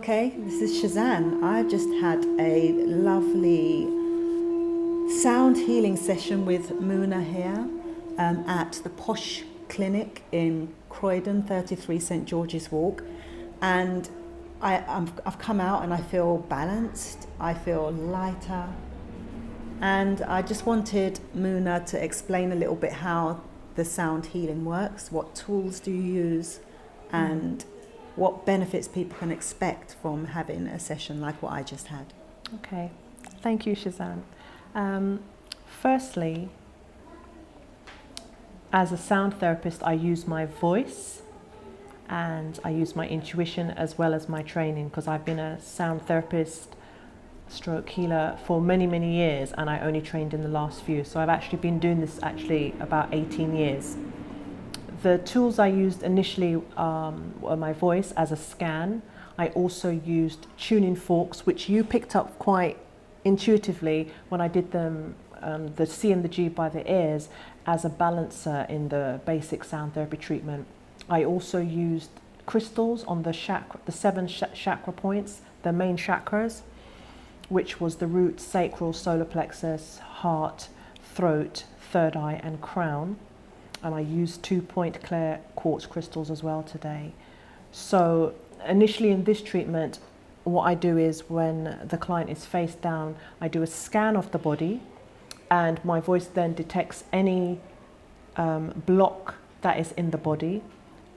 Okay, this is Cezanne. I've just had a lovely sound healing session with Muna here at the Posh Clinic in Croydon, 33 St George's Walk. And I've come out and I feel balanced, I feel lighter. And I just wanted Muna to explain a little bit how the sound healing works, what tools do you use, and what benefits people can expect from having a session like what I just had. Okay, thank you, Cezanne. Firstly, as a sound therapist, I use my voice and I use my intuition as well as my training, because I've been a sound therapist stroke healer for many, many years, and I only trained in the last few. So I've actually been doing this about 18 years. The tools I used initially were my voice as a scan. I also used tuning forks, which you picked up quite intuitively when I did them, the C and the G by the ears, as a balancer in the basic sound therapy treatment. I also used crystals on the seven chakra points, the main chakras, which was the root, sacral, solar plexus, heart, throat, third eye, and crown. And I used 2-point clear quartz crystals as well today. So initially in this treatment, what I do is when the client is face down, I do a scan of the body, and my voice then detects any block that is in the body,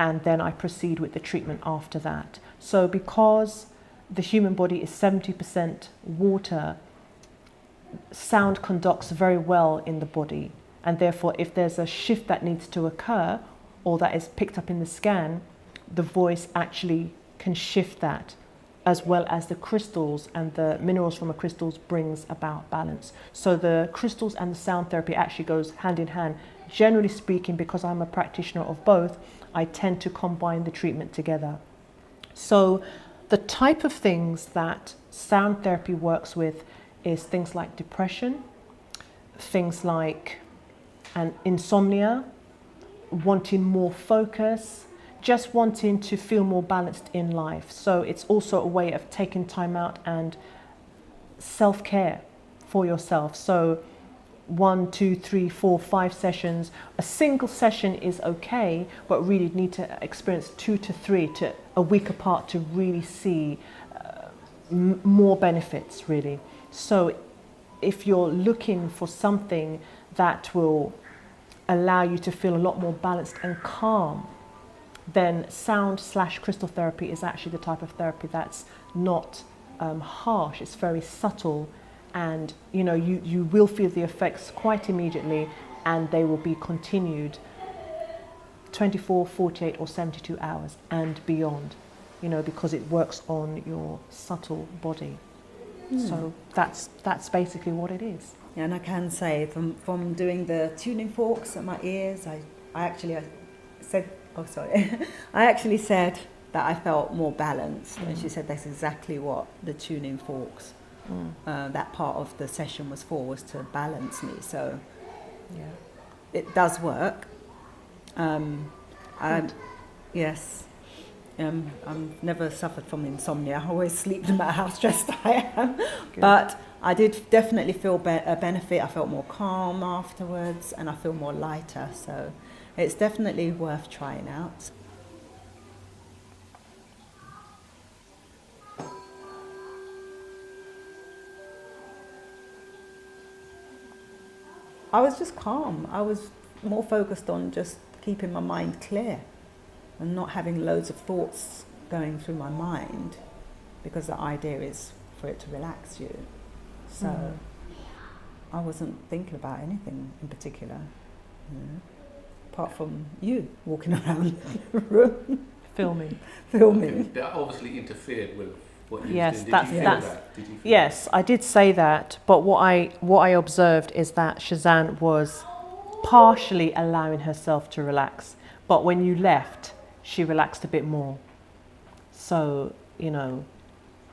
and then I proceed with the treatment after that. So because the human body is 70% water, sound conducts very well in the body. And therefore, if there's a shift that needs to occur or that is picked up in the scan, the voice actually can shift that, as well as the crystals and the minerals from the crystals brings about balance. So the crystals and the sound therapy actually goes hand in hand. Generally speaking, because I'm a practitioner of both, I tend to combine the treatment together. So the type of things that sound therapy works with is things like depression, things like insomnia, wanting more focus, just wanting to feel more balanced in life. So it's also a way of taking time out and self-care for yourself. So 1, 2, 3, 4, 5 sessions. A single session is okay, but really need to experience 2 to 3 a week apart to really see more benefits, really. So if you're looking for something that will allow you to feel a lot more balanced and calm, then sound/crystal therapy is actually the type of therapy that's not harsh. It's very subtle, and you will feel the effects quite immediately, and they will be continued 24, 48 or 72 hours and beyond, because it works on your subtle body. So that's basically what it is. Yeah, and I can say from doing the tuning forks at my ears, I actually said that I felt more balanced, and she said that's exactly what the tuning forks, that part of the session was for, was to balance me. So yeah, it does work. Yes. I've never suffered from insomnia. I always sleep no matter how stressed I am. Good. But I did definitely feel a benefit. I felt more calm afterwards, and I feel more lighter. So it's definitely worth trying out. I was just calm. I was more focused on just keeping my mind clear and not having loads of thoughts going through my mind, because the idea is for it to relax you. So I wasn't thinking about anything in particular, apart from you walking around the room. Filming. That obviously interfered with what you was doing. Did you feel that? Yes, I did say that, but what I observed is that Cezanne was partially allowing herself to relax, but when you left, she relaxed a bit more. So,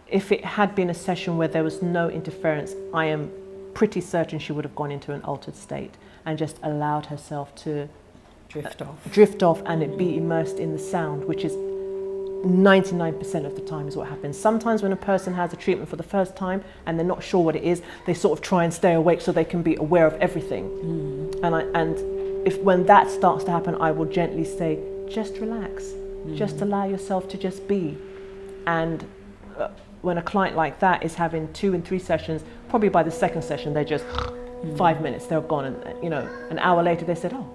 if it had been a session where there was no interference, I am pretty certain she would have gone into an altered state and just allowed herself to drift off and it be immersed in the sound, which is 99% of the time is what happens. Sometimes when a person has a treatment for the first time and they're not sure what it is, they sort of try and stay awake so they can be aware of everything. And if when that starts to happen, I will gently say, just relax, just allow yourself to just be. And when a client like that is having 2 and 3 sessions, probably by the second session they're just 5 minutes, they're gone, and an hour later they said, oh,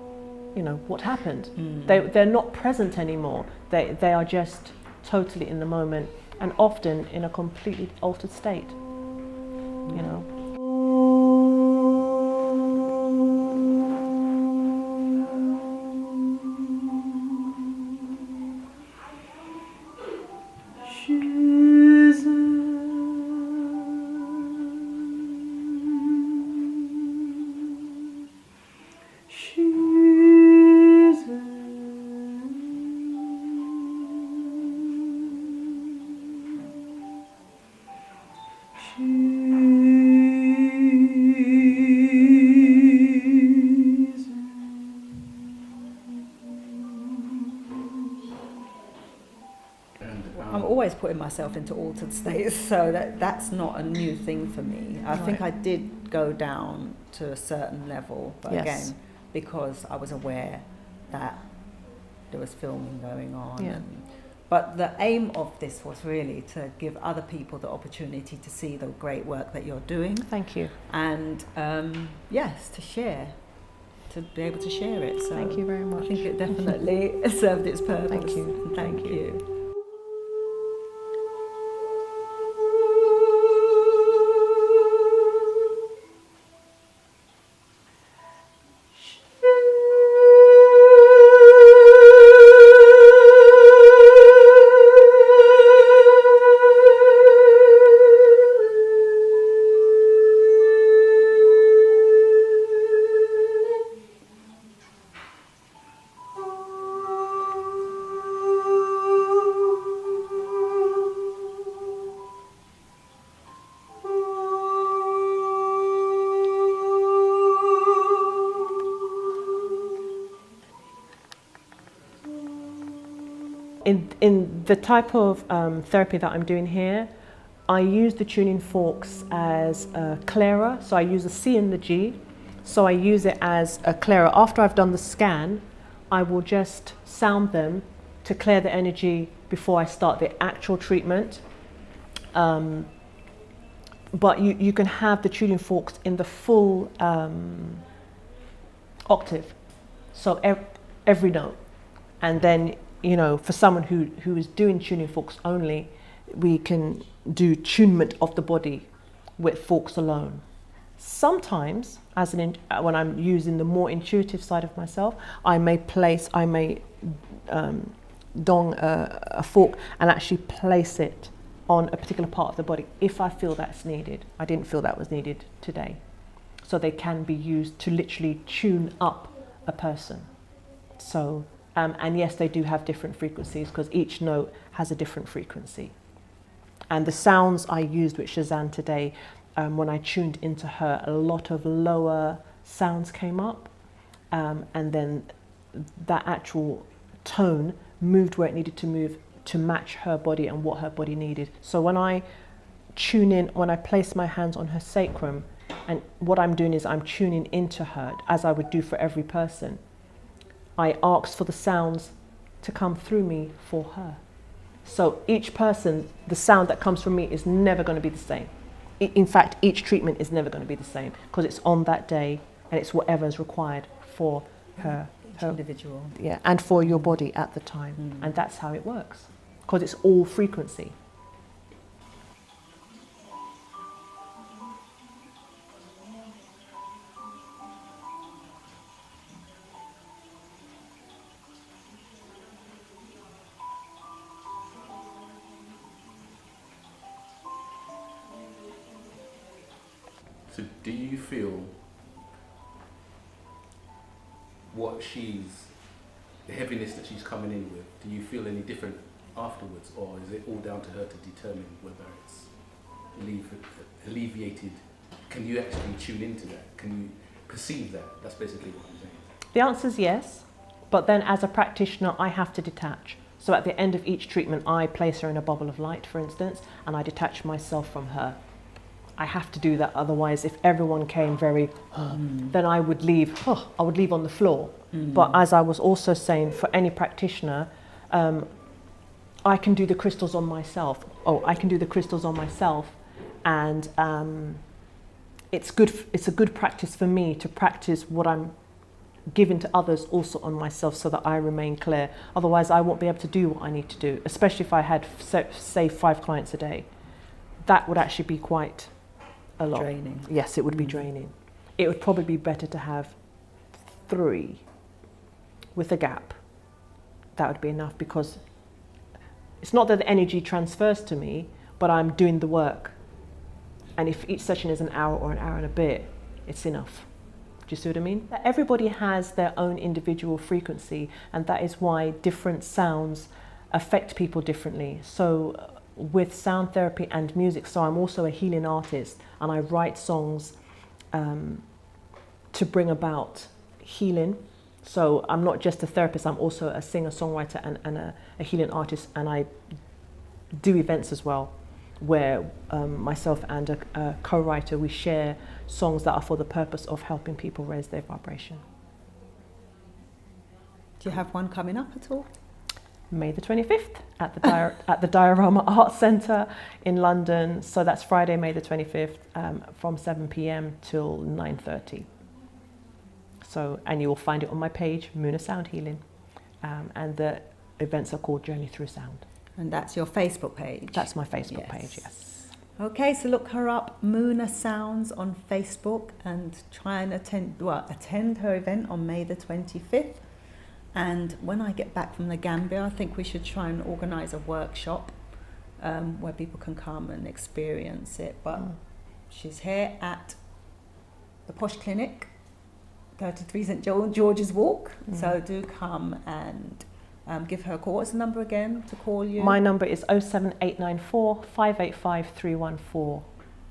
what happened? They're not present anymore. They are just totally in the moment, and often in a completely altered state. I'm always putting myself into altered states, so that's not a new thing for me. I think I did go down to a certain level, but again, because I was aware that there was filming going on. But the aim of this was really to give other people the opportunity to see the great work that you're doing. Thank you. And yes, to share, to be able to share it. So thank you very much. I think it definitely served its purpose. Thank you. Thank you. In the type of therapy that I'm doing here, I use the tuning forks as a clearer. So I use the C and the G. So I use it as a clearer. After I've done the scan, I will just sound them to clear the energy before I start the actual treatment. But you can have the tuning forks in the full octave. So every note. And then for someone who is doing tuning forks only, we can do tunement of the body with forks alone. Sometimes, when I'm using the more intuitive side of myself, I may dong a fork and actually place it on a particular part of the body if I feel that's needed. I didn't feel that was needed today. So they can be used to literally tune up a person. So. And yes, they do have different frequencies because each note has a different frequency. And the sounds I used with Cezanne today, when I tuned into her, a lot of lower sounds came up. And then that actual tone moved where it needed to move to match her body and what her body needed. So when I tune in, when I place my hands on her sacrum, and what I'm doing is I'm tuning into her, as I would do for every person. I ask for the sounds to come through me for her. So each person, the sound that comes from me is never going to be the same. In fact, each treatment is never going to be the same because it's on that day and it's whatever is required for her individual. Yeah, and for your body at the time. And that's how it works because it's all frequency. So do you feel the heaviness that she's coming in with, do you feel any different afterwards, or is it all down to her to determine whether it's alleviated? Can you actually tune into that? Can you perceive that? That's basically what I'm saying. The answer is yes, but then as a practitioner, I have to detach. So at the end of each treatment, I place her in a bubble of light, for instance, and I detach myself from her. I have to do that, otherwise if everyone came very, then I would leave on the floor. But as I was also saying, for any practitioner, I can do the crystals on myself. And it's a good practice for me to practice what I'm giving to others also on myself, so that I remain clear. Otherwise I won't be able to do what I need to do, especially if I had, say, 5 clients a day. That would actually be quite a lot. Draining. Yes, it would be draining. It would probably be better to have 3 with a gap. That would be enough, because it's not that the energy transfers to me, but I'm doing the work. And if each session is an hour or an hour and a bit, it's enough. Do you see what I mean? Everybody has their own individual frequency, and that is why different sounds affect people differently. So with sound therapy and music, so I'm also a healing artist, and I write songs to bring about healing. So I'm not just a therapist, I'm also a singer, songwriter, and a healing artist, and I do events as well, where myself and a co-writer, we share songs that are for the purpose of helping people raise their vibration. Do you have one coming up at all? May the 25th at the Diorama Art Centre in London. So that's Friday, May the 25th, from 7 p.m. till 9:30. So, and you will find it on my page, MunaSoundHealing, and the events are called Journey Through Sound. And that's your Facebook page? That's my Facebook page, yes. Okay, so look her up, Muna Sounds, on Facebook, and try and attend her event on May the 25th. And when I get back from the Gambia, I think we should try and organise a workshop where people can come and experience it. But she's here at the Posh Clinic, 33 St George's Walk. So do come and give her a call. What's the number again to call you? My number is 07894 585 314.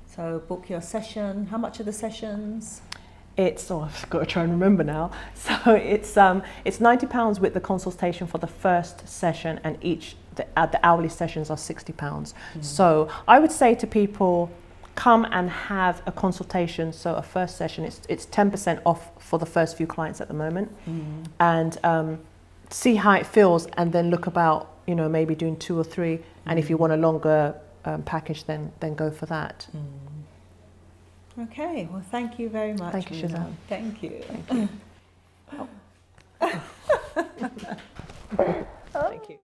So book your session. How much are the sessions? I've got to try and remember now. So it's £90 with the consultation for the first session, and the hourly sessions are £60. So I would say to people, come and have a consultation. So a first session, it's 10% off for the first few clients at the moment, and see how it feels, and then look about, maybe doing 2 or 3, and if you want a longer package, then go for that. Okay, well, thank you very much. Thank you, Cezanne. Thank you. Thank you. Thank you.